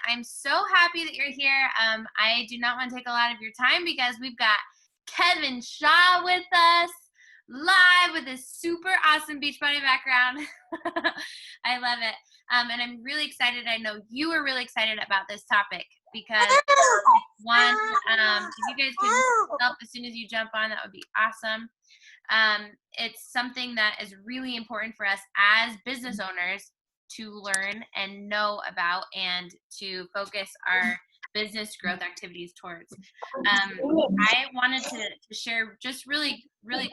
I'm so happy that you're here. I do not want to take a lot of your time because we've got Kevin Shaw with us live with his super awesome Beachbody background. I love it. And I'm really excited. I know you are really excited about this topic because one, if you guys could mute yourself as soon as you jump on, that would be awesome. It's something that is really important for us as business owners to learn and know about and to focus our business growth activities towards. I wanted to share just really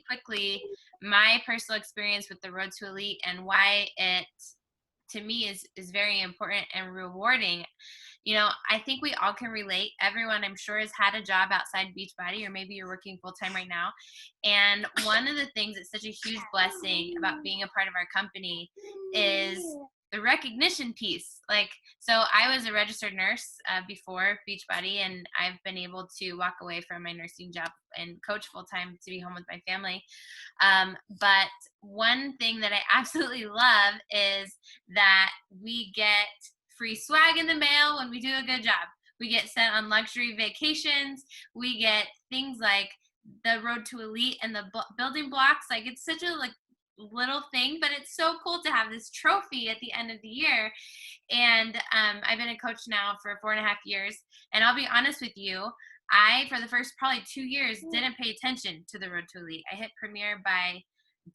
quickly my personal experience with the Road to Elite and why it, to me, is very important and rewarding. You know, I think we all can relate. Everyone, I'm sure, has had a job outside Beachbody, or maybe you're working full-time right now. And one of the things that's such a huge blessing about being a part of our company is the recognition piece. Like, so I was a registered nurse before Beachbody, and I've been able to walk away from my nursing job and coach full-time to be home with my family. But one thing that I absolutely love is that we get free swag in the mail when we do a good job. We get sent on luxury vacations. We get things like the Road to Elite and the building blocks. Like, it's such a little thing, but it's so cool to have this trophy at the end of the year. And I've been a coach now for 4.5 years. And I'll be honest with you, I, for the first probably 2 years, didn't pay attention to the Road to Elite. I hit Premier by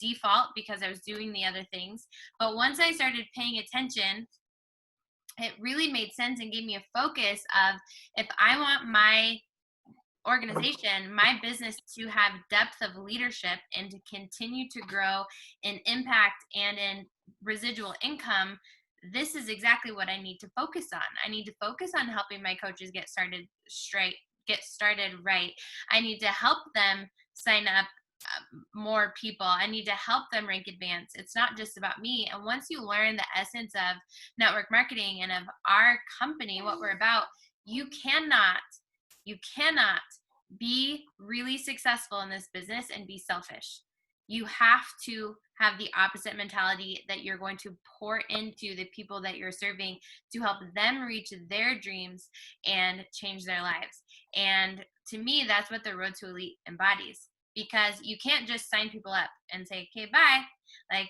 default because I was doing the other things. But once I started paying attention, it really made sense and gave me a focus of, if I want my organization, my business, to have depth of leadership and to continue to grow in impact and in residual income, this is exactly what I need to focus on. I need to focus on helping my coaches get started right. I need to help them sign up more people. I need to help them rank advance. It's not just about me. And once you learn the essence of network marketing and of our company, what we're about, you cannot be really successful in this business and be selfish. You have to have the opposite mentality, that you're going to pour into the people that you're serving to help them reach their dreams and change their lives. And to me, that's what the Road to Elite embodies, because you can't just sign people up and say, okay, bye. Like,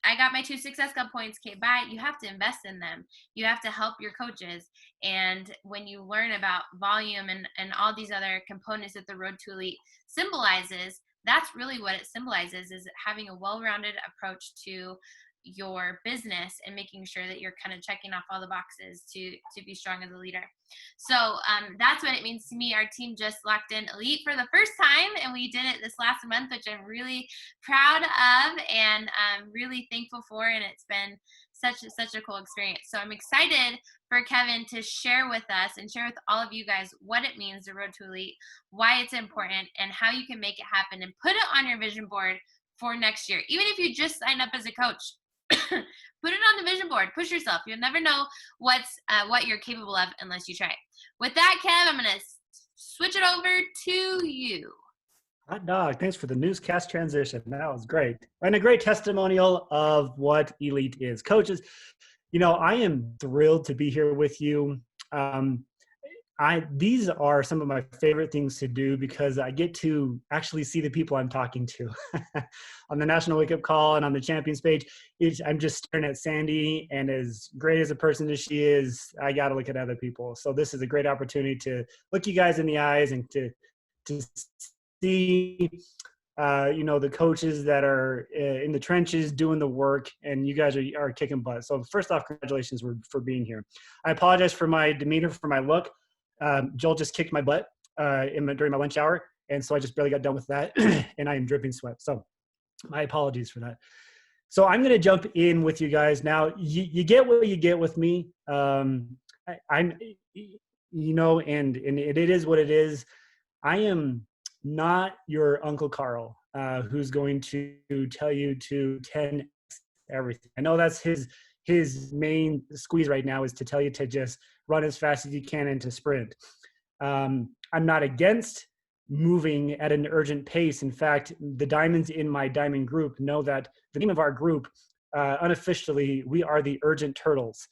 I got my 2 Success Club points, okay, bye. You have to invest in them. You have to help your coaches. And when you learn about volume and all these other components that the Road to Elite symbolizes, that's really what it symbolizes, is having a well-rounded approach to your business and making sure that you're kind of checking off all the boxes to be strong as a leader. So that's what it means to me. Our team just locked in Elite for the first time, and we did it this last month, which I'm really proud of and really thankful for. And it's been such a cool experience. So I'm excited for Kevin to share with us and share with all of you guys what it means, the Road to Elite, why it's important, and how you can make it happen and put it on your vision board for next year. Even if you just sign up as a coach, put it on the vision board. Push yourself. You'll never know what you're capable of unless you try. With that, Kev, I'm going to switch it over to you. Hot dog. Thanks for the newscast transition. That was great. And a great testimonial of what Elite is. Coaches, you know, I am thrilled to be here with you. These are some of my favorite things to do because I get to actually see the people I'm talking to on the National Wake Up Call and on the Champions page. I'm just staring at Sandy, and as great as a person as she is, I got to look at other people. So this is a great opportunity to look you guys in the eyes and to see, you know, the coaches that are in the trenches doing the work, and you guys are kicking butt. So first off, congratulations for being here. I apologize for my demeanor, for my look. Joel just kicked my butt during my lunch hour, and so I just barely got done with that, and I am dripping sweat. So my apologies for that. So I'm going to jump in with you guys now. You get what you get with me. I'm, you know, and it is what it is. I am not your Uncle Carl, who's going to tell you to 10x everything. I know that's his main squeeze right now, is to tell you to just run as fast as you can and to sprint. I'm not against moving at an urgent pace. In fact, the diamonds in my diamond group know that the name of our group, unofficially, we are the Urgent Turtles,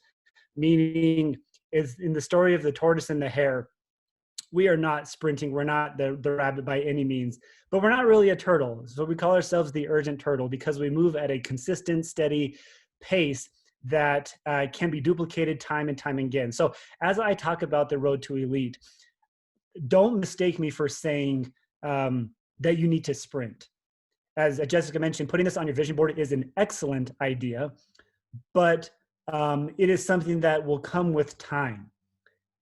meaning is in the story of the tortoise and the hare. We are not sprinting. We're not the rabbit by any means, but we're not really a turtle. So we call ourselves the urgent turtle because we move at a consistent, steady pace that can be duplicated time and time again. So as I talk about the road to elite, don't mistake me for saying that you need to sprint. As Jessica mentioned, putting this on your vision board is an excellent idea, but it is something that will come with time.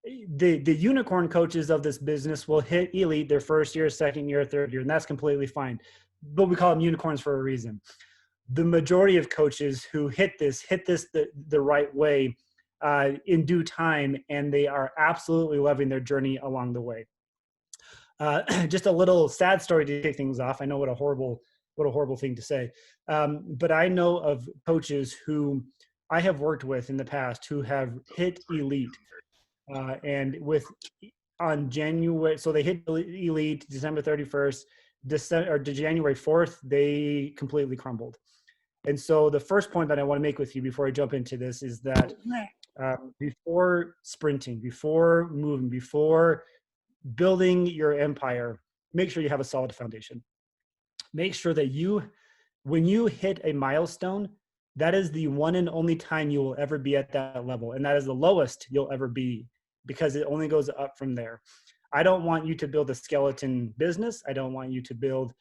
The unicorn coaches of this business will hit elite their first year, second year, third year, and that's completely fine. But we call them unicorns for a reason. The majority of coaches who hit this the right way in due time, and they are absolutely loving their journey along the way. Just a little sad story to kick things off. I know what a horrible thing to say, but I know of coaches who I have worked with in the past who have hit elite. And on January, so they hit elite December 31st, January 4th, they completely crumbled. And so the first point that I want to make with you before I jump into this is that before sprinting, before moving, before building your empire, make sure you have a solid foundation. Make sure that when you hit a milestone, that is the one and only time you will ever be at that level. And that is the lowest you'll ever be, because it only goes up from there. I don't want you to build a skeleton business. I don't want you to build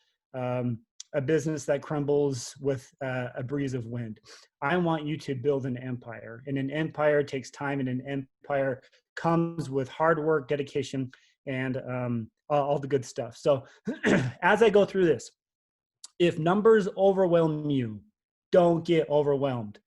a business that crumbles with a breeze of wind. I want you to build an empire, and an empire takes time, and an empire comes with hard work, dedication, and all the good stuff. So as I go through this, if numbers overwhelm you, don't get overwhelmed.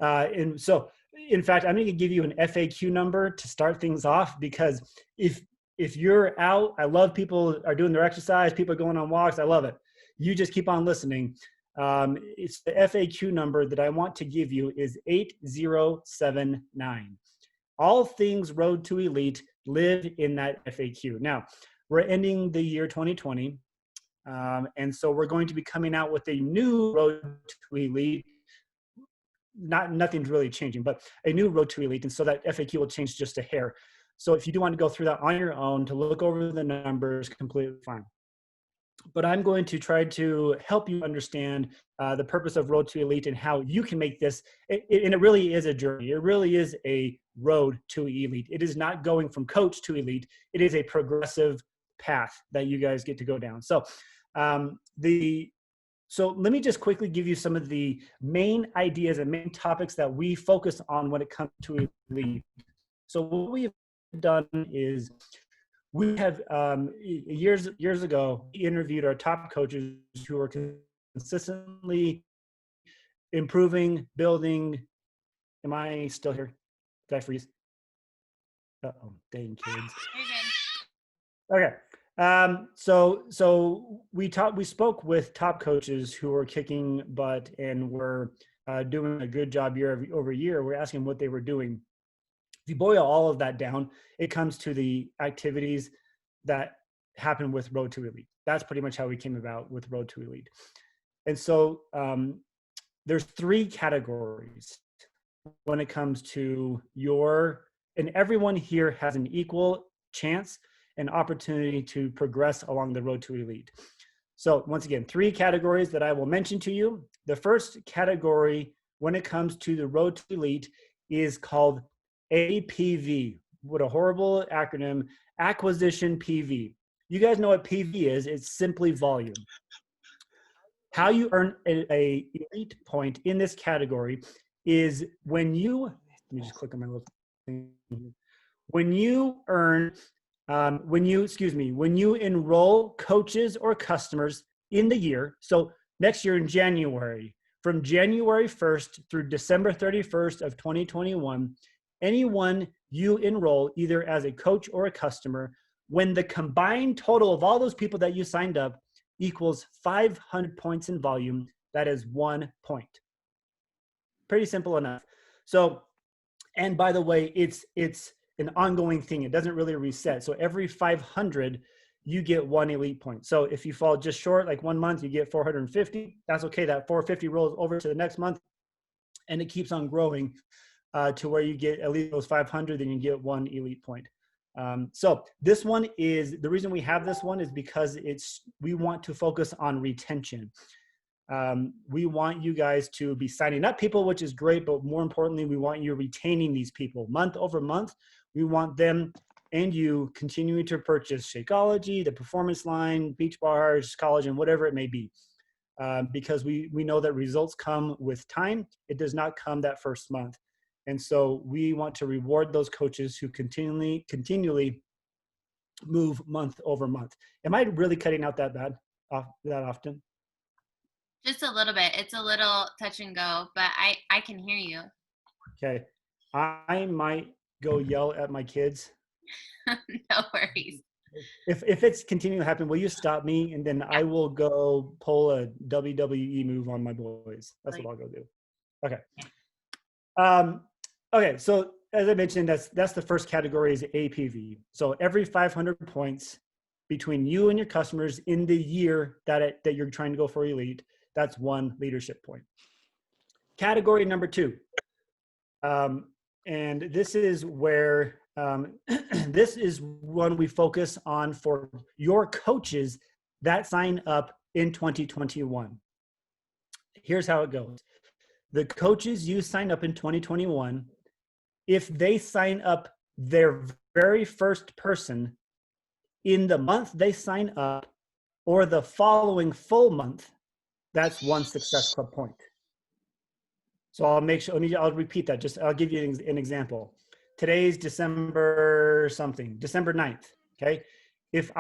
And so, in fact, I'm going to give you an FAQ number to start things off, because if you're out, I love people are doing their exercise, people are going on walks, I love it. You just keep on listening. It's the FAQ number that I want to give you is 8079. All things Road to Elite live in that FAQ. Now, we're ending the year 2020. And so we're going to be coming out with a new Road to Elite. Nothing's really changing, but a new Road to Elite. And so that FAQ will change just a hair. So if you do want to go through that on your own to look over the numbers, completely fine. But I'm going to try to help you understand the purpose of Road to Elite and how you can make this, and it really is a journey. It really is a road to elite. It is not going from coach to elite. It is a progressive path that you guys get to go down. So so let me just quickly give you some of the main ideas and main topics that we focus on when it comes to elite. So what we have done is we have years ago interviewed our top coaches who are consistently improving, building. Am I still here? Did I freeze? Uh-oh, dang kids. Okay. So we spoke with top coaches who were kicking butt and were doing a good job year over year. We're asking what they were doing. If you boil all of that down, it comes to the activities that happen with Road to Elite. That's pretty much how we came about with Road to Elite. And so there's 3 categories when it comes to and everyone here has an equal chance and opportunity to progress along the Road to Elite. So once again, 3 categories that I will mention to you. The first category when it comes to the Road to Elite is called APV. What a horrible acronym, acquisition PV. You guys know what PV is. It's simply volume. How you earn a elite point in this category is when you, let me just click on my little thing. When you enroll coaches or customers in the year, so next year in January, from January 1st through December 31st of 2021, anyone you enroll either as a coach or a customer, when the combined total of all those people that you signed up equals 500 points in volume, that is 1 point. Pretty simple enough. So, and by the way, it's an ongoing thing. It doesn't really reset. So every 500, you get 1 elite point. So if you fall just short, like 1 month, you get 450. That's okay. That 450 rolls over to the next month and it keeps on growing to where you get at least those 500, then you get 1 elite point. So this one is, the reason we have this one is because we want to focus on retention. We want you guys to be signing up people, which is great, but more importantly, we want you retaining these people month over month. We want them and you continuing to purchase Shakeology, the Performance Line, Beach Bars, Collagen, whatever it may be, because we know that results come with time. It does not come that first month. And so we want to reward those coaches who continually move month over month. Am I really cutting out that often? Just a little bit. It's a little touch and go, but I can hear you. Okay. I might go yell at my kids. No worries. If it's continuing to happen, will you stop me? And then I will go pull a WWE move on my boys. That's what I'll go do. Okay. Okay. So as I mentioned, that's the first category is APV. So every 500 points between you and your customers in the year that you're trying to go for elite, that's 1 leadership point. Category number 2. And this is where this is one we focus on for your coaches that sign up in 2021. Here's how it goes. The coaches you sign up in 2021, if they sign up their very first person in the month they sign up or the following full month, that's 1 Success Club point. So I'll repeat that. I'll give you an example. Today's December 9th. Okay. If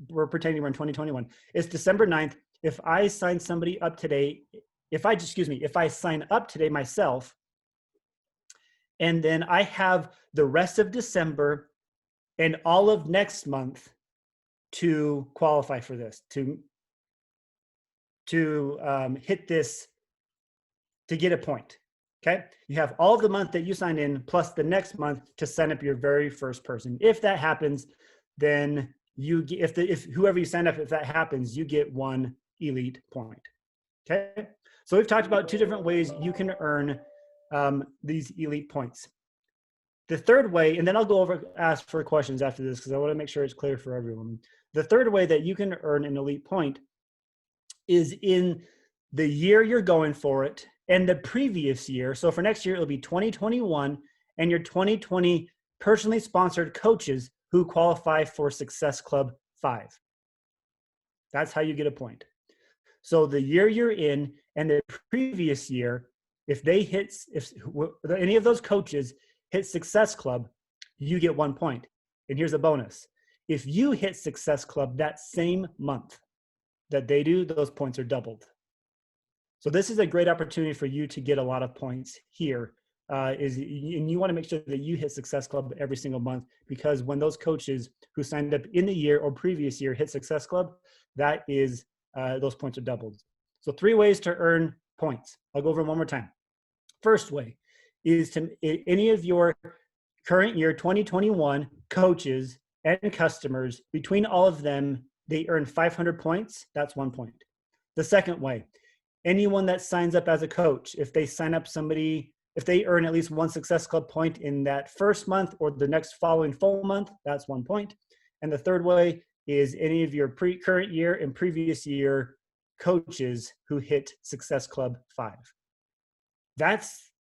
we're pretending we're in 2021, it's December 9th. If I sign somebody up today, if I sign up today myself, and then I have the rest of December and all of next month to qualify for this, to hit this, to get a point. Okay. You have all of the month that you signed in plus the next month to sign up your very first person. If that happens, then you get, if whoever you sign up, if that happens, you get 1 elite point. Okay. So we've talked about 2 different ways you can earn these elite points. The third way, and then I'll ask for questions after this because I want to make sure it's clear for everyone. The third way that you can earn an elite point is in the year you're going for it and the previous year. So for next year, it'll be 2021 and your 2020 personally sponsored coaches who qualify for Success Club 5. That's how you get a point. So the year you're in and the previous year, if any of those coaches hit Success Club, you get 1 point. And here's a bonus. If you hit Success Club that same month that they do, those points are doubled. So this is a great opportunity for you to get a lot of points here. And you want to make sure that you hit Success Club every single month, because when those coaches who signed up in the year or previous year hit Success Club, that is, those points are doubled. So 3 ways to earn points. I'll go over them one more time. First way is to any of your current year 2021 coaches and customers, between all of them, they earn 500 points. That's 1 point. The second way, anyone that signs up as a coach, if they sign up somebody, if they earn at least 1 Success Club point in that first month or the next following full month, that's 1 point. And the third way is any of your current year and previous year coaches who hit Success Club 5.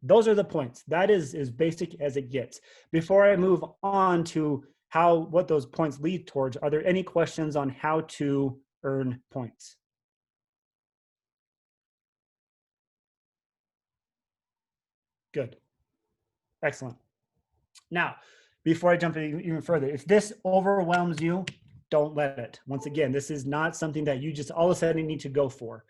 Those are the points. That is as basic as it gets. Before I move on to what those points lead towards, are there any questions on how to earn points? Good. Excellent. Now, before I jump in even further, if this overwhelms you, don't let it. Once again, this is not something that you just all of a sudden need to go for.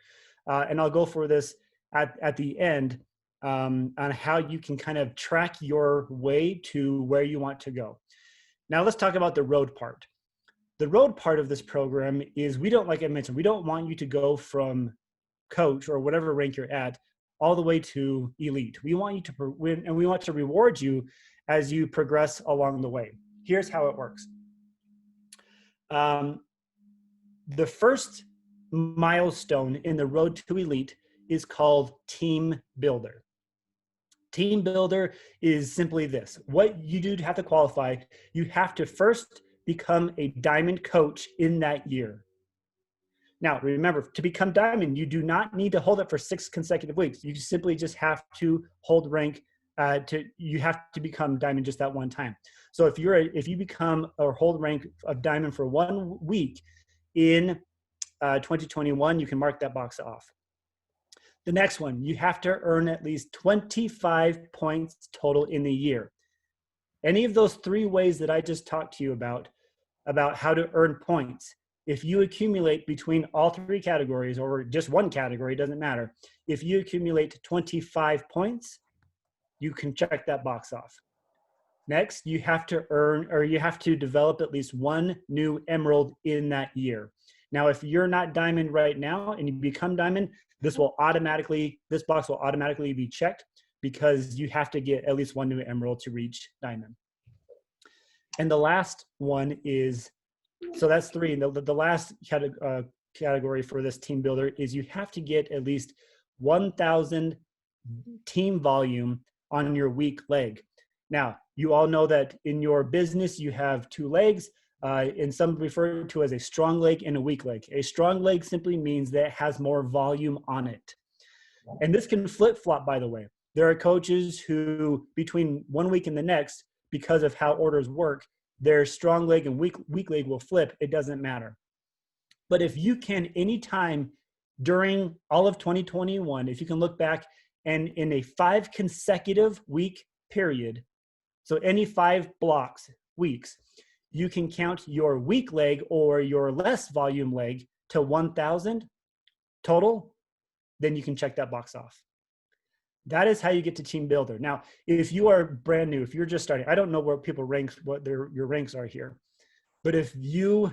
And I'll go for this at the end on how you can kind of track your way to where you want to go. Now let's talk about the road part. The road part of this program is like I mentioned, we don't want you to go from coach or whatever rank you're at all the way to elite. We want you to win, and we want to reward you as you progress along the way. Here's how it works. The first milestone in the road to elite is called team builder. Team builder is simply this. What you do to have to qualify, you have to first become a diamond coach in that year. Now, remember, to become diamond, you do not need to hold it for 6 consecutive weeks. You simply just have to hold rank. You have to become diamond just that one time. So if you become or hold rank of diamond for 1 week in 2021, you can mark that box off. The next one, you have to earn at least 25 points total in the year. Any of those 3 ways that I just talked to you about how to earn points, if you accumulate between all 3 categories or just one category, it doesn't matter. If you accumulate 25 points, you can check that box off. Next, you have to develop at least 1 new emerald in that year. Now, if you're not diamond right now and you become diamond, this box will automatically be checked because you have to get at least 1 new emerald to reach diamond. And the last one is, so that's 3. And the last category for this team builder is you have to get at least 1,000 team volume on your weak leg. Now, you all know that in your business, you have 2 legs, and some refer to as a strong leg and a weak leg. A strong leg simply means that it has more volume on it. And this can flip-flop, by the way. There are coaches who, between 1 week and the next, because of how orders work, their strong leg and weak leg will flip. It doesn't matter. But if you can, anytime during all of 2021, if you can look back and in a 5 consecutive week period, so any 5 weeks, you can count your weak leg or your less volume leg to 1,000 total, then you can check that box off. That is how you get to team builder. Now, if you are brand new, if you're just starting, I don't know where people your ranks are here, but if you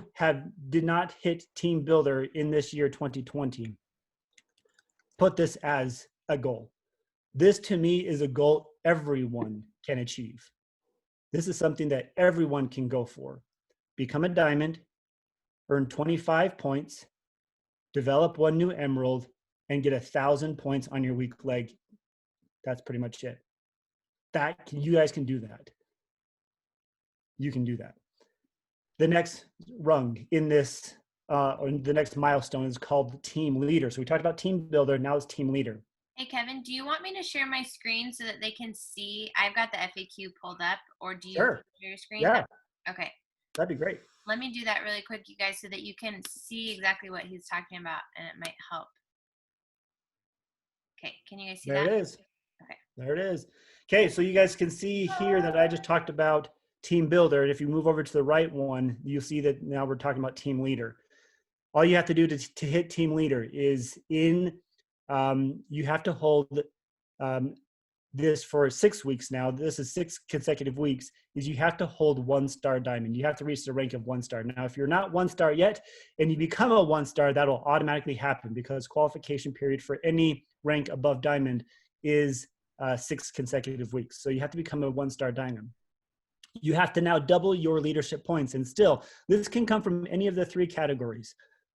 did not hit team builder in this year, 2020, put this as a goal. This to me is a goal everyone can achieve. This is something that everyone can go for. Become a diamond, earn 25 points, develop 1 new emerald, and get 1,000 points on your weak leg. That's pretty much it. You guys can do that. You can do that. The next rung in this, or the next milestone is called team leader. So we talked about team builder, now it's team leader. Hey, Kevin, do you want me to share my screen so that they can see? I've got the FAQ pulled up, or do you Sure. share your screen? Yeah. Okay. That'd be great. Let me do that really quick, you guys, so that you can see exactly what he's talking about, and it might help. Okay, can you guys see that? There it is. Okay. There it is. Okay, so you guys can see here that I just talked about team builder. And if you move over to the right one, you'll see that now we're talking about team leader. All you have to do to hit team leader is you have to hold this for 6 weeks now. This is 6 consecutive weeks, is you have to hold 1-star diamond. You have to reach the rank of 1-star. Now, if you're not 1-star yet and you become a 1-star, that'll automatically happen because qualification period for any rank above diamond is 6 consecutive weeks. So you have to become a 1-star diamond. You have to now double your leadership points. And still, this can come from any of the 3 categories.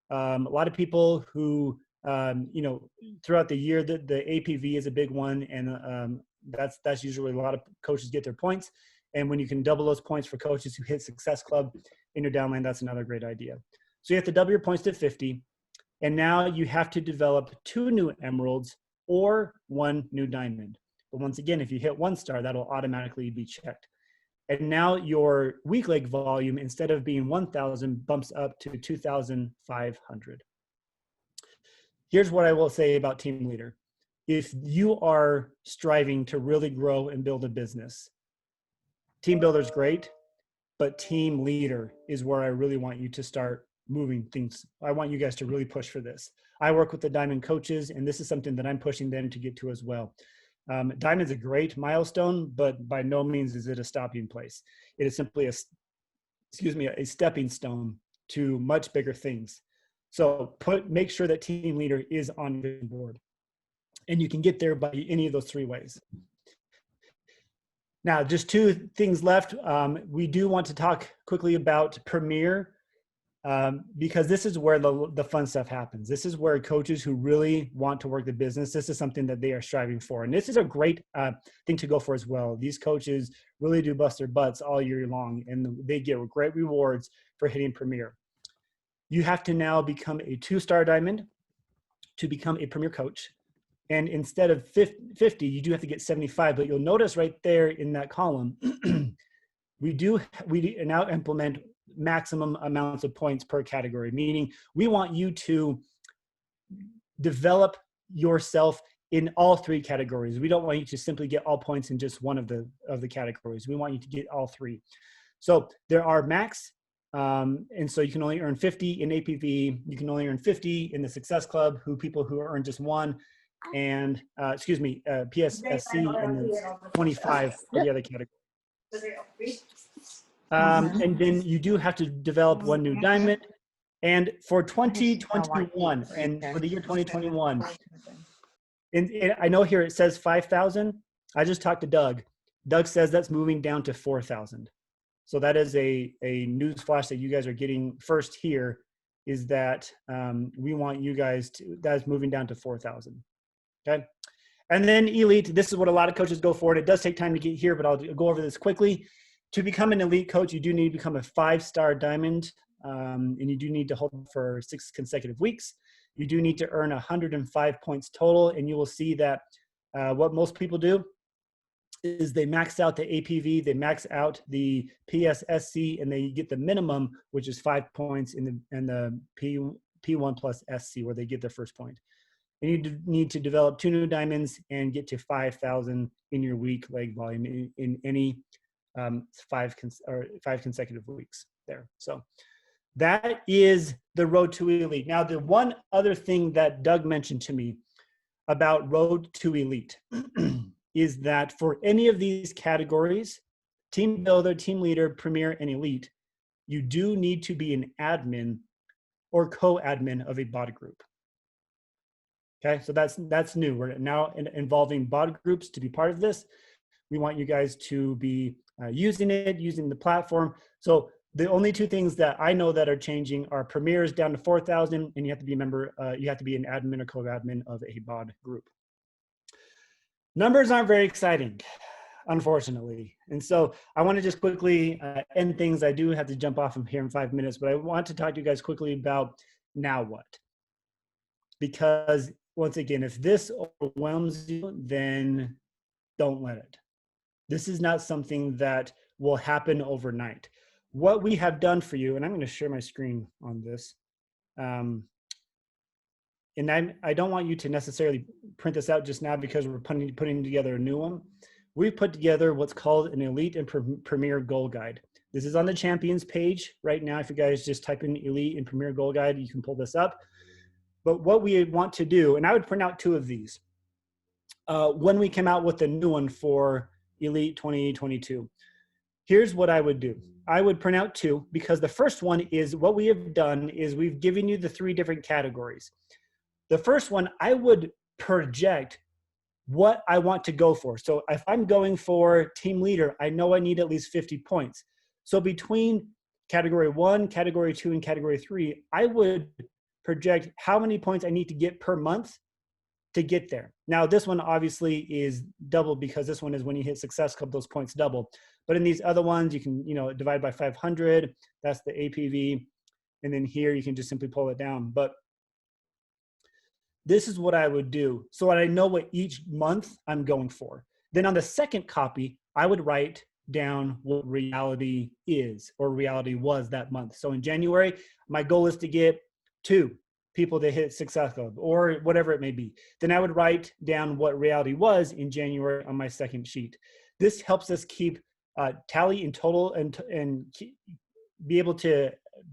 A lot of people who, throughout the year, the APV is a big one. And that's usually a lot of coaches get their points. And when you can double those points for coaches who hit Success Club in your downline, that's another great idea. So you have to double your points to 50. And now you have to develop 2 new emeralds or 1 new diamond. But once again, if you hit 1-star, that'll automatically be checked. And now your weak leg volume, instead of being 1,000, bumps up to 2,500. Here's what I will say about team leader. If you are striving to really grow and build a business, team builder is great, but team leader is where I really want you to start moving things. I want you guys to really push for this. I work with the diamond coaches, and this is something that I'm pushing them to get to as well. Diamond's a great milestone, but by no means is it a stopping place. It is simply a stepping stone to much bigger things. So make sure that team leader is on your board, and you can get there by any of those 3 ways. Now, just 2 things left. We do want to talk quickly about Premier. because this is where the fun stuff happens. This is where coaches who really want to work the business, this is something that they are striving for. And this is a great thing to go for as well. These coaches really do bust their butts all year long, and they get great rewards for hitting Premier. You have to now become a 2-star diamond to become a Premier coach. And instead of 50, you do have to get 75. But you'll notice right there in that column, we now implement maximum amounts of points per category, meaning we want you to develop yourself in all 3 categories. We don't want you to simply get all points in just one of the categories. We want you to get all 3. So there are max, and so you can only earn 50 in APV. You can only earn 50 in the Success Club, people who earn just 1, and PSSC, and then 25 for the other category. And then you do have to develop 1 new diamond. And for 2021, and for the year 2021, and I know here it says 5,000. I just talked to Doug. Doug says that's moving down to 4,000. So that is a news flash that you guys are getting first here, is that we want you guys to, that's moving down to 4,000. Okay. And then elite, this is what a lot of coaches go for. And it does take time to get here, but I'll go over this quickly. To become an elite coach, you do need to become a 5-star diamond, and you do need to hold for 6 consecutive weeks. You do need to earn 105 points total, and you will see that what most people do is they max out the APV, they max out the PSSC, and they get the minimum, which is 5 points in the P1 plus SC, where they get their first point. And you need to develop 2 new diamonds and get to 5,000 in your week leg volume in any 5 consecutive weeks there. So that is the road to elite. Now, the one other thing that Doug mentioned to me about road to elite is that for any of these categories, team builder, team leader, premier, and elite, you do need to be an admin or co-admin of a bod group. Okay, so that's new. We're now involving bod groups to be part of this. We want you guys to be using the platform. So the only 2 things that I know that are changing are premiers down to 4,000, and you have to be a member. You have to be an admin or co-admin of a bod group. Numbers aren't very exciting, unfortunately. And so I want to just quickly end things. I do have to jump off from here in 5 minutes, but I want to talk to you guys quickly about now what. Because once again, if this overwhelms you, then don't let it. This is not something that will happen overnight. What we have done for you, and I'm going to share my screen on this. And I don't want you to necessarily print this out just now because we're putting together a new one. We've put together what's called an Elite and Premier Goal Guide. This is on the Champions page right now. If you guys just type in Elite and Premier Goal Guide, you can pull this up. But what we want to do, and I would print out 2 of these when we came out with the new one for Elite 2022. Here's what I would do. I would print out 2, because the first one is what we have done is we've given you the 3 different categories. The first one, I would project what I want to go for. So if I'm going for team leader, I know I need at least 50 points. So between category 1, category 2, and category 3, I would project how many points I need to get per month to get there. Now, this one obviously is double, because this one is when you hit Success Club, those points double. But in these other ones, you can, divide by 500. That's the APV. And then here you can just simply pull it down. But this is what I would do, so I know what each month I'm going for. Then on the second copy, I would write down what reality is, or reality was that month. So in January, my goal is to get 2 people to hit Success Club, or whatever it may be. Then I would write down what reality was in January on my second sheet. This helps us keep tally in total and be able to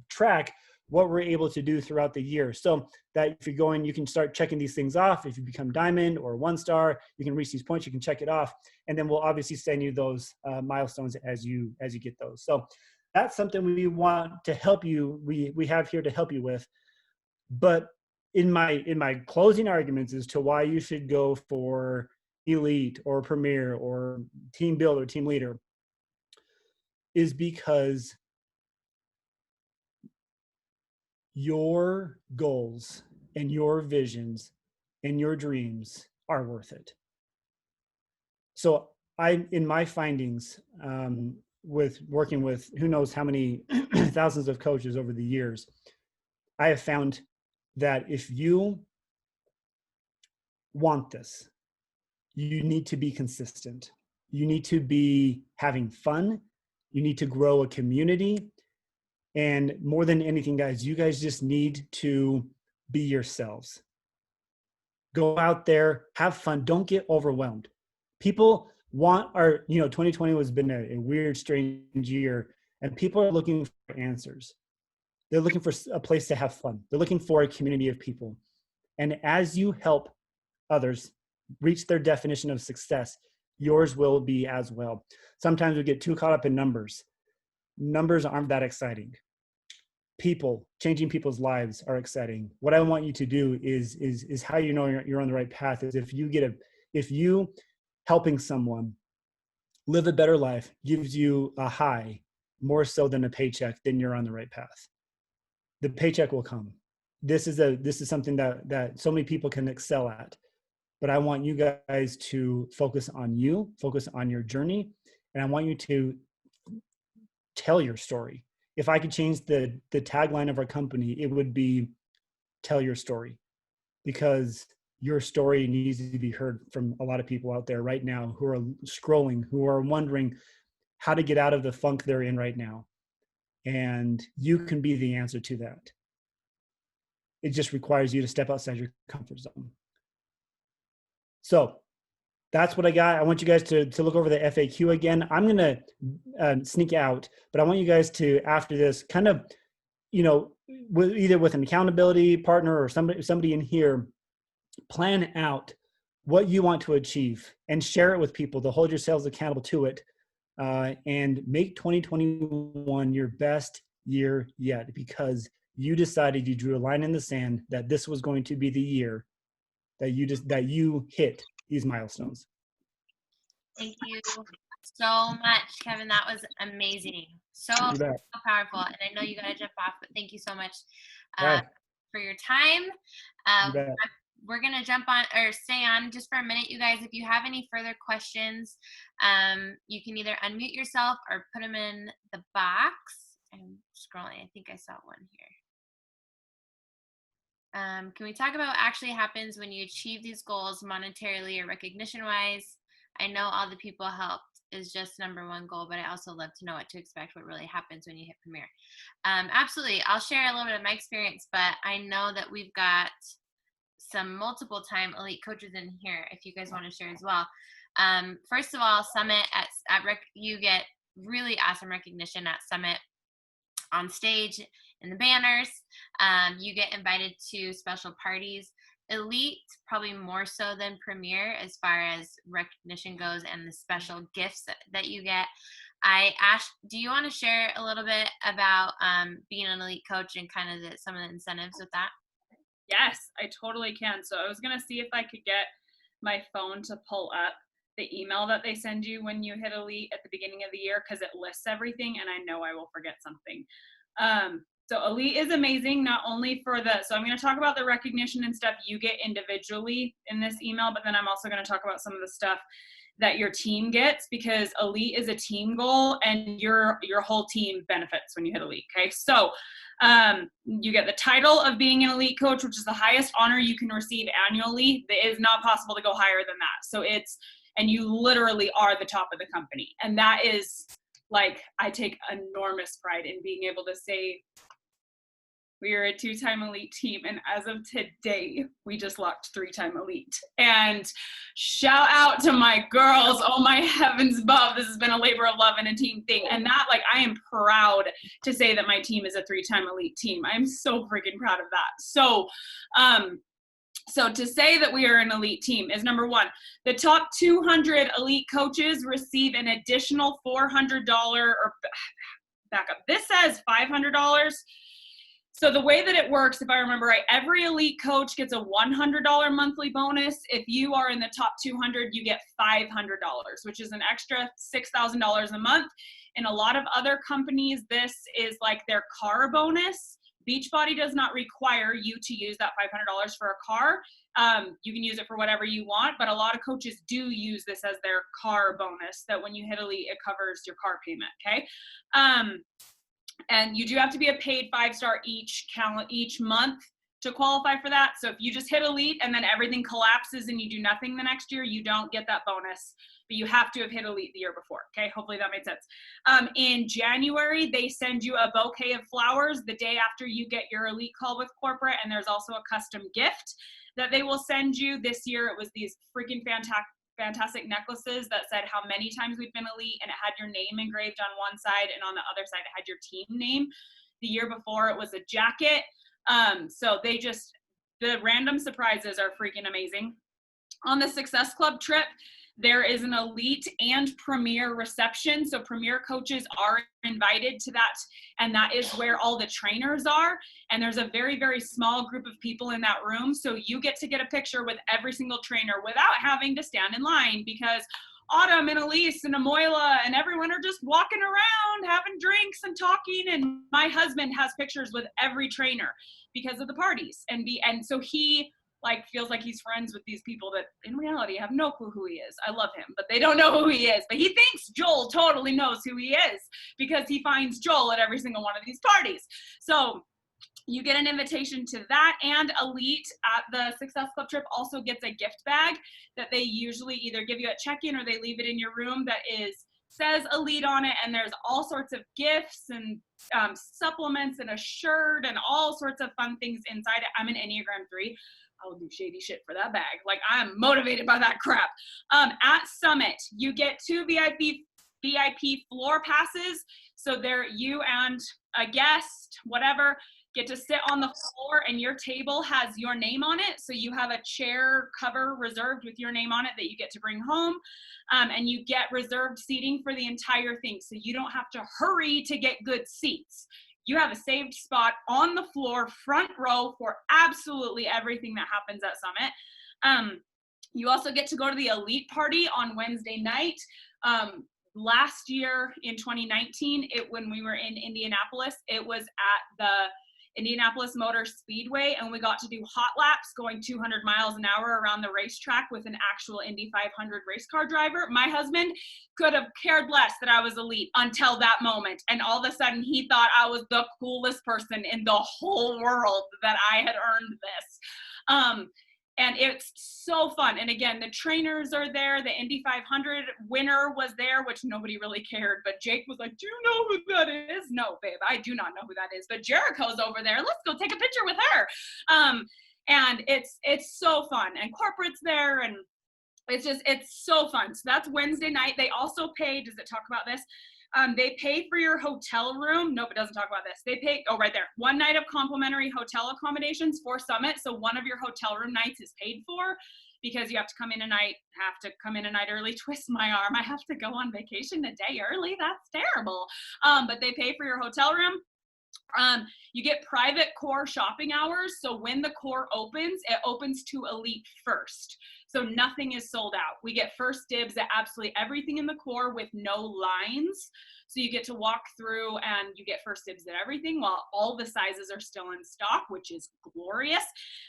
track what we're able to do throughout the year. So that if you're going, you can start checking these things off. If you become diamond or 1-star, you can reach these points, you can check it off. And then we'll obviously send you those milestones as you get those. So that's something we want to help you. We have here to help you with. But in my closing arguments as to why you should go for elite or premier or team builder, team leader, is because your goals and your visions and your dreams are worth it. So in my findings, with working with who knows how many thousands of coaches over the years, I have found that if you want this, you need to be consistent. You need to be having fun. You need to grow a community. And more than anything, guys, you guys just need to be yourselves. Go out there, have fun. Don't get overwhelmed. People want 2020 has been a weird, strange year, and people are looking for answers. They're looking for a place to have fun. They're looking for a community of people. And as you help others reach their definition of success, yours will be as well. Sometimes we get too caught up in numbers. Numbers aren't that exciting. People, changing people's lives are exciting. What I want you to do is how you know you're on the right path is if you helping someone live a better life gives you a high more so than a paycheck, then you're on the right path. The paycheck will come. This is something that so many people can excel at. But I want you guys to focus on you, focus on your journey, and I want you to tell your story. If I could change the tagline of our company, it would be tell your story, because your story needs to be heard from a lot of people out there right now who are scrolling, who are wondering how to get out of the funk they're in right now. And you can be the answer to that. It just requires you to step outside your comfort zone. So that's what I got. I want you guys to look over the FAQ again. I'm going to sneak out, but I want you guys to, after this, kind of, either with an accountability partner or somebody in here, plan out what you want to achieve and share it with people to hold yourselves accountable to it, and make 2021 your best year yet, because you decided, you drew a line in the sand that this was going to be the year that you hit these milestones. Thank you so much, Kevin. That was amazing. So powerful. And I know you got to jump off, but thank you so much for your time. We're going to jump on or stay on just for a minute, you guys. If you have any further questions, you can either unmute yourself or put them in the box. I'm scrolling. I think I saw one here. Can we talk about what actually happens when you achieve these goals monetarily or recognition-wise? I know all the people helped is just number one goal, but I also love to know what to expect, what really happens when you hit Premier. Absolutely. I'll share a little bit of my experience, but I know that we've got some multiple time elite coaches in here if you guys want to share as well. First of all, Summit you get really awesome recognition at Summit on stage in the banners. You get invited to special parties. Elite, probably more so than Premier as far as recognition goes and the special gifts that you get. Do you want to share a little bit about being an elite coach and kind of some of the incentives with that? Yes, I totally can. So I was going to see if I could get my phone to pull up the email that they send you when you hit elite at the beginning of the year, because it lists everything, and I know I will forget something. So elite is amazing, not only for so I'm going to talk about the recognition and stuff you get individually in this email, but then I'm also going to talk about some of the stuff that your team gets, because elite is a team goal and your whole team benefits when you hit elite. Okay. So, you get the title of being an elite coach, which is the highest honor you can receive annually. It is not possible to go higher than that. So and you literally are the top of the company. And that is I take enormous pride in being able to say, we are a 2-time elite team, and as of today, we just locked 3-time elite. And shout out to my girls. Oh my heavens above. This has been a labor of love and a team thing. And that, I am proud to say that my team is a 3-time elite team. I'm so freaking proud of that. So, so to say that we are an elite team is number one. The top 200 elite coaches receive an additional $400 or back up. This says $500. So the way that it works, if I remember right, every elite coach gets a $100 monthly bonus. If you are in the top 200, you get $500, which is an extra $6,000 a month. In a lot of other companies, this is like their car bonus, Beachbody does not require you to use that $500 for a car. You can use it for whatever you want, but a lot of coaches do use this as their car bonus, that when you hit elite, it covers your car payment, okay? And you do have to be a paid 5-star each month to qualify for that. So if you just hit elite and then everything collapses and you do nothing the next year, you don't get that bonus, but you have to have hit elite the year before. Okay, hopefully that made sense. In January, they send you a bouquet of flowers the day after you get your elite call with corporate, and there's also a custom gift that they will send you. This year it was these freaking fantastic necklaces that said how many times we've been elite, and it had your name engraved on one side, and on the other side it had your team name. The year before it was a jacket. So the random surprises are freaking amazing. On the Success Club trip, there is an elite and premier reception. So premier coaches are invited to that, and that is where all the trainers are. And there's a very, very small group of people in that room. So you get to get a picture with every single trainer without having to stand in line, because Autumn and Elise and Amoila and everyone are just walking around having drinks and talking. And my husband has pictures with every trainer because of the parties. And so he feels like he's friends with these people that in reality have no clue who he is. I love him, but they don't know who he is. But he thinks Joel totally knows who he is because he finds Joel at every single one of these parties. So you get an invitation to that, and Elite at the Success Club trip also gets a gift bag that they usually either give you at check-in or they leave it in your room that says Elite on it, and there's all sorts of gifts and supplements and a shirt and all sorts of fun things inside it. I'm an Enneagram 3. I will do shady shit for that bag. I'm motivated by that crap. At Summit, you get 2 VIP floor passes. So there you and a guest, whatever, get to sit on the floor, and your table has your name on it. So you have a chair cover reserved with your name on it that you get to bring home. And you get reserved seating for the entire thing. So you don't have to hurry to get good seats. You have a saved spot on the floor, front row, for absolutely everything that happens at Summit. You also get to go to the elite party on Wednesday night. Last year in 2019, when we were in Indianapolis, it was at the Indianapolis Motor Speedway, and we got to do hot laps going 200 miles an hour around the racetrack with an actual Indy 500 race car driver. My husband could have cared less that I was elite until that moment, and all of a sudden he thought I was the coolest person in the whole world, that I had earned this. And it's so fun. And again, the trainers are there. The Indy 500 winner was there, which nobody really cared. But Jake was like, do you know who that is? No, babe, I do not know who that is. But Jericho's over there. Let's go take a picture with her. And it's so fun. And corporate's there. And it's so fun. So that's Wednesday night. They also pay, does it talk about this? They pay for your hotel room. Nope, it doesn't talk about this. They pay, right there, 1 night of complimentary hotel accommodations for Summit. So one of your hotel room nights is paid for, because you have to come in a night early. Twist my arm. I have to go on vacation a day early. That's terrible. But they pay for your hotel room. You get private core shopping hours. So when the core opens, it opens to elite first. So nothing is sold out. We get first dibs at absolutely everything in the core with no lines. So you get to walk through and you get first dibs at everything while all the sizes are still in stock, which is glorious.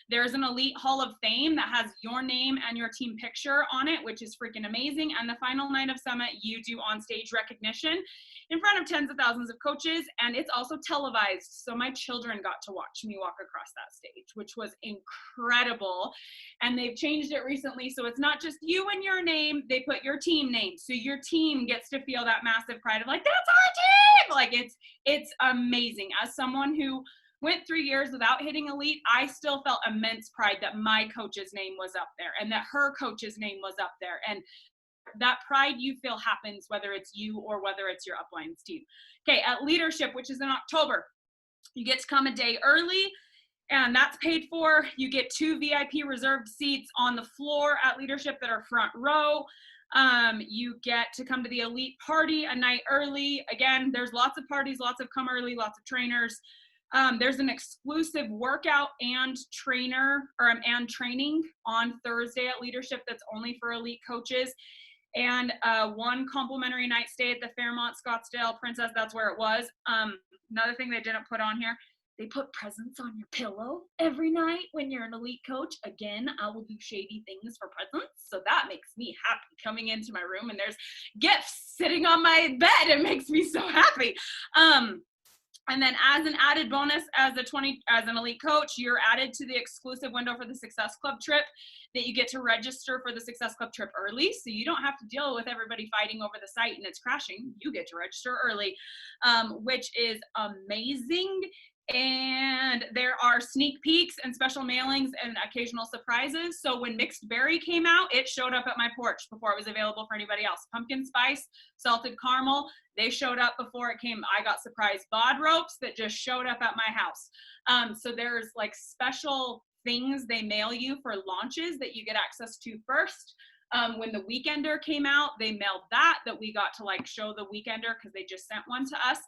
There's an elite hall of fame that has your name and your team picture on it, which is freaking amazing. And the final night of Summit, you do on stage recognition in front of tens of thousands of coaches, and it's also televised. So my children got to watch me walk across that stage, which was incredible. And they've changed it recently, so it's not just you and your name, they put your team name. So your team gets to feel that massive pride of that's our team. It's amazing. As someone who went 3 years without hitting elite, I still felt immense pride that my coach's name was up there and that her coach's name was up there. And that pride you feel happens whether it's you or whether it's your uplines team. Okay, at leadership, which is in October, you get to come a day early, and that's paid for. You get 2 VIP reserved seats on the floor at leadership that are front row. You get to come to the elite party a night early. Again, there's lots of parties, lots of come early, lots of trainers. There's an exclusive workout and training on Thursday at leadership that's only for elite coaches. And 1 complimentary night stay at the Fairmont Scottsdale Princess. That's where it was. Another thing they didn't put on here, They put presents on your pillow every night when you're an elite coach. Again, I will do shady things for presents. So that makes me happy coming into my room and there's gifts sitting on my bed. It makes me so happy. And then as an added bonus, as an elite coach, you're added to the exclusive window for the Success Club trip that you get to register for the Success Club trip early. So you don't have to deal with everybody fighting over the site and it's crashing. You get to register early, which is amazing. And there are sneak peeks and special mailings and occasional surprises. So when Mixed Berry came out, it showed up at my porch before it was available for anybody else. Pumpkin Spice, Salted Caramel, they showed up before it came. I got surprise bod ropes that just showed up at my house. So there's like special things they mail you for launches that you get access to first. When the Weekender came out, they mailed that we got to like show the Weekender because they just sent one to us.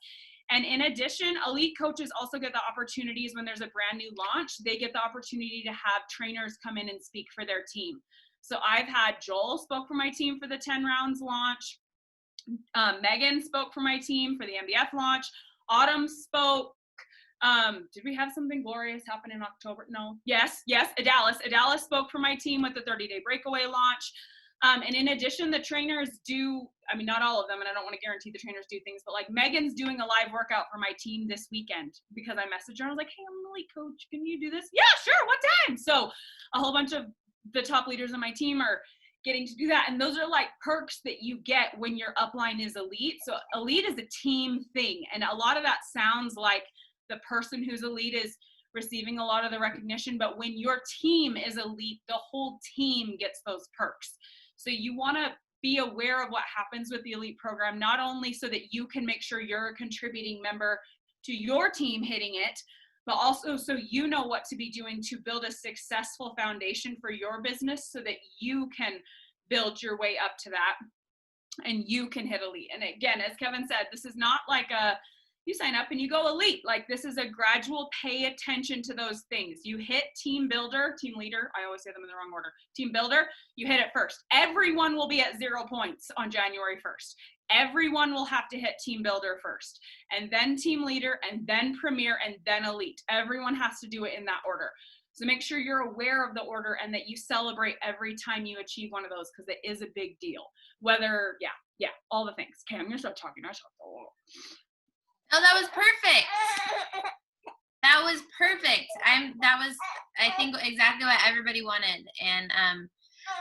And in addition, elite coaches also get the opportunities when there's a brand new launch, they get the opportunity to have trainers come in and speak for their team. So I've had Joel spoke for my team for the 10 rounds launch. Megan spoke for my team for the MDF launch. Autumn spoke. Did we have something glorious happen in October? No. Yes. Adalis spoke for my team with the 30-day breakaway launch. And in addition, the trainers do, I mean, not all of them, and I don't want to guarantee the trainers do things, but like Megan's doing a live workout for my team this weekend because I messaged her. I was like, hey, I'm an elite coach. Can you do this? Yeah, sure. What time? So a whole bunch of the top leaders on my team are getting to do that. And those are like perks that you get when your upline is elite. So elite is a team thing. And a lot of that sounds like the person who's elite is receiving a lot of the recognition. But when your team is elite, the whole team gets those perks. So you want to be aware of what happens with the elite program, not only so that you can make sure you're a contributing member to your team hitting it, but also so you know what to be doing to build a successful foundation for your business so that you can build your way up to that and you can hit elite. And again, as Kevin said, this is not like you sign up and you go elite. Like this is a gradual pay attention to those things. You hit team builder, team leader. I always say them in the wrong order. Team builder, you hit it first. Everyone will be at 0 points on January 1st. Everyone will have to hit team builder first, and then team leader, and then premier, and then elite. Everyone has to do it in that order. So make sure you're aware of the order and that you celebrate every time you achieve one of those because it is a big deal. Whether, all the things. Okay, I'm going to start talking. Oh, that was perfect. That was perfect. I think exactly what everybody wanted. And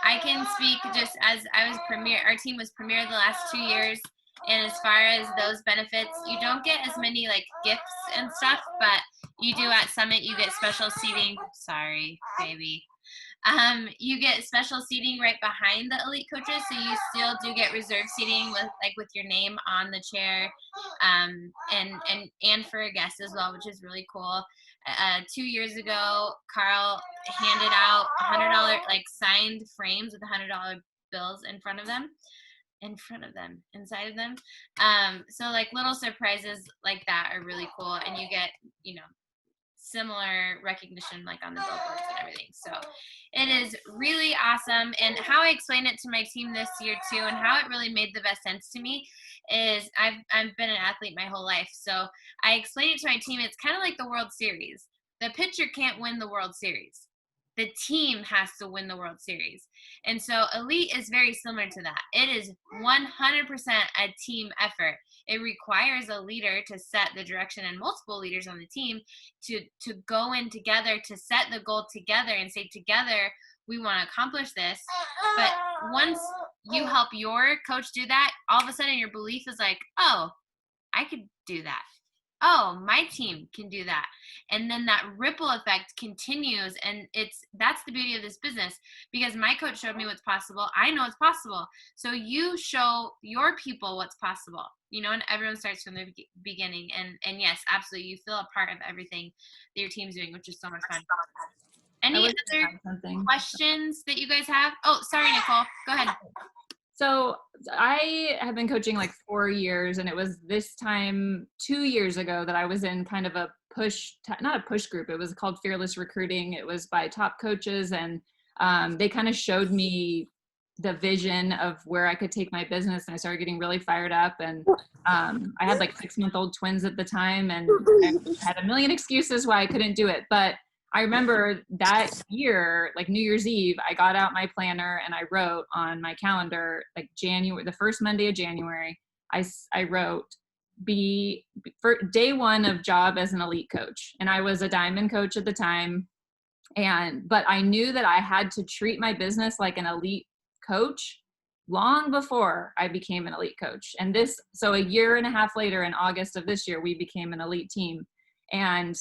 I can speak just as I was premier. Our team was premier the last 2 years. And as far as those benefits, you don't get as many like gifts and stuff, but you do at Summit. You get special seating. Sorry, baby. You get special seating right behind the elite coaches, so you still do get reserve seating with your name on the chair, and for a guest as well, which is really cool. 2 years ago, Carl handed out $100 like signed frames with $100 bills inside of them. So like little surprises like that are really cool, and you get similar recognition like on the billboards and everything. So it is really awesome. And how I explained it to my team this year too, and how it really made the best sense to me is I've been an athlete my whole life. So I explained it to my team. It's kind of like the World Series. The pitcher can't win the World Series. The team has to win the World Series. And so elite is very similar to that. It is 100% a team effort. It requires a leader to set the direction and multiple leaders on the team to go in together, to set the goal together and say together, we want to accomplish this. But once you help your coach do that, all of a sudden your belief is like, oh, I could do that. Oh, my team can do that. And then that ripple effect continues. And that's the beauty of this business, because my coach showed me what's possible. I know it's possible. So you show your people what's possible, and everyone starts from the beginning. And yes, absolutely. You feel a part of everything that your team's doing, which is so much fun. Any other questions that you guys have? Oh, sorry, Nicole. Go ahead. So I have been coaching like 4 years, and it was this time 2 years ago that I was in kind of a not a push group. It was called Fearless Recruiting. It was by top coaches, and they kind of showed me the vision of where I could take my business, and I started getting really fired up. And I had like 6-month-old twins at the time, and I had a million excuses why I couldn't do it. But I remember that year, like New Year's Eve, I got out my planner and I wrote on my calendar, like the first Monday of January, I wrote, for day one of job as an elite coach. And I was a diamond coach at the time. But I knew that I had to treat my business like an elite coach long before I became an elite coach. And so a year and a half later, in August of this year, we became an elite team. And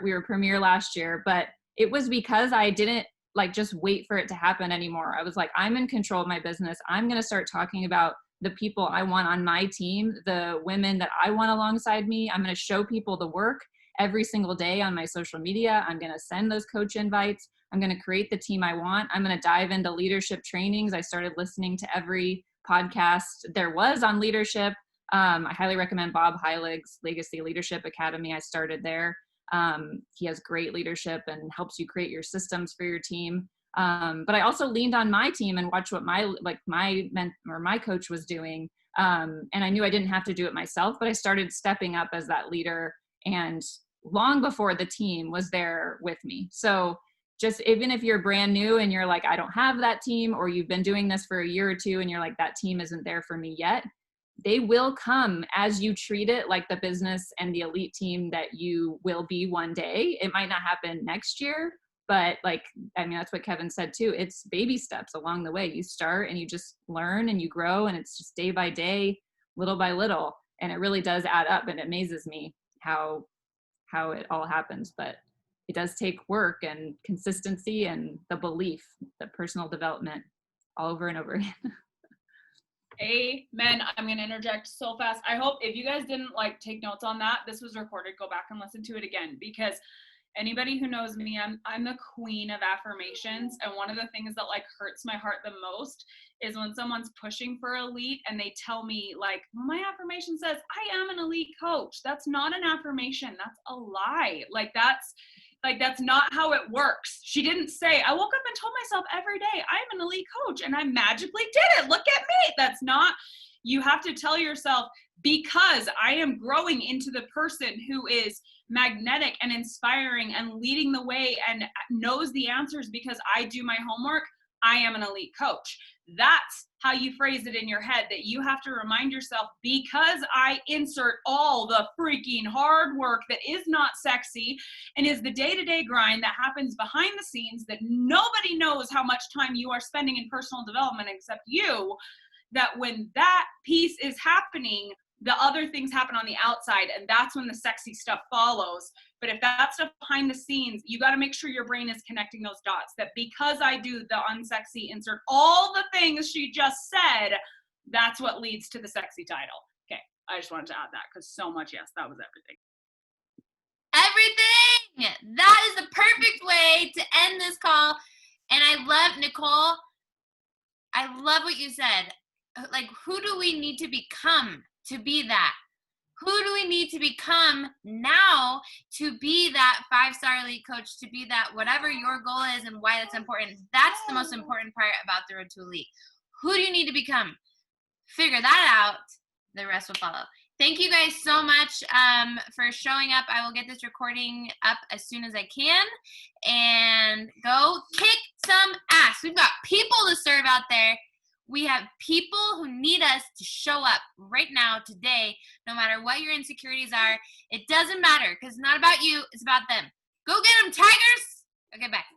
we were premier last year, but it was because I didn't like just wait for it to happen anymore. I was like, I'm in control of my business. I'm going to start talking about the people I want on my team, the women that I want alongside me. I'm going to show people the work every single day on my social media. I'm going to send those coach invites. I'm going to create the team I want. I'm going to dive into leadership trainings. I started listening to every podcast there was on leadership. I highly recommend Bob Heilig's Legacy Leadership Academy. I started there. He has great leadership and helps you create your systems for your team. But I also leaned on my team and watched what my coach was doing. And I knew I didn't have to do it myself, but I started stepping up as that leader, and long before the team was there with me. So just even if you're brand new and you're like, I don't have that team, or you've been doing this for a year or two and you're like, that team isn't there for me yet, they will come as you treat it like the business and the elite team that you will be one day. It might not happen next year, but that's what Kevin said too. It's baby steps along the way. You start and you just learn and you grow, and it's just day by day, little by little. And it really does add up, and it amazes me how it all happens. But it does take work and consistency and the belief, the personal development all over and over again. Amen. I'm going to interject so fast. I hope if you guys didn't take notes on that, this was recorded, go back and listen to it again, because anybody who knows me, I'm the queen of affirmations. And one of the things that hurts my heart the most is when someone's pushing for elite and they tell me my affirmation says I am an elite coach. That's not an affirmation. That's a lie. That's not how it works. She didn't say, I woke up and told myself every day, I'm an elite coach, and I magically did it. Look at me. That's not, you have to tell yourself, because I am growing into the person who is magnetic and inspiring and leading the way and knows the answers because I do my homework, I am an elite coach. That's how you phrase it in your head, that you have to remind yourself, because I insert all the freaking hard work that is not sexy and is the day-to-day grind that happens behind the scenes, that nobody knows how much time you are spending in personal development except you, that when that piece is happening, the other things happen on the outside, and that's when the sexy stuff follows. But if that stuff behind the scenes, you got to make sure your brain is connecting those dots, that because I do the unsexy, insert all the things she just said, that's what leads to the sexy title. Okay, I just wanted to add that because so much, yes, that was everything. Everything! That is the perfect way to end this call. And I love, Nicole, I love what you said. Who do we need to become to be that? Who do we need to become now to be that 5-star elite coach, to be that whatever your goal is and why that's important? That's the most important part about the road to elite. Who do you need to become? Figure that out. The rest will follow. Thank you guys so much for showing up. I will get this recording up as soon as I can. And go kick some ass. We've got people to serve out there. We have people who need us to show up right now, today, no matter what your insecurities are. It doesn't matter, because it's not about you. It's about them. Go get them, Tigers. Okay, bye.